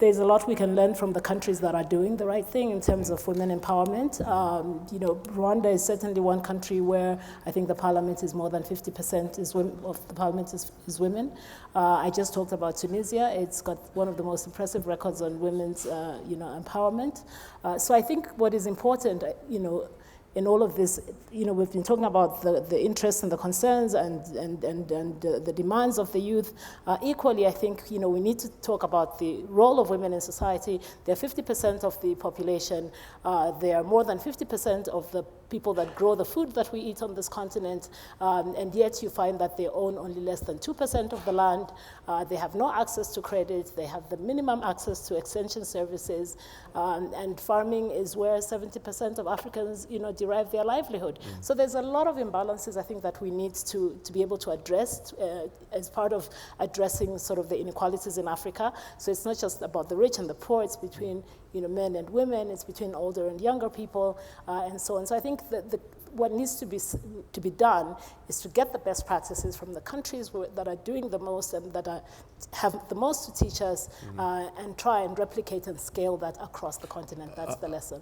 there's a lot we can learn from the countries that are doing the right thing in terms of women empowerment. Rwanda is certainly one country where I think the parliament is more than 50% of the parliament is women. I just talked about Tunisia. It's got one of the most impressive records on women's, empowerment. So I think what is important, in all of this, we've been talking about the interests and the concerns and the demands of the youth. Equally, I think, we need to talk about the role of women in society. They're 50% of the population. They are more than 50% of the people that grow the food that we eat on this continent, and yet you find that they own only less than 2% of the land. They have no access to credit. They have the minimum access to extension services, and farming is where 70% of Africans, derive their livelihood. So there's a lot of imbalances, I think, that we need to be able to address as part of addressing sort of the inequalities in Africa. So it's not just about the rich and the poor, it's between men and women, it's between older and younger people, and so on. So I think that what needs to be done is to get the best practices from the countries that are doing the most and that have the most to teach us, and try and replicate and scale that across the continent. That's the lesson.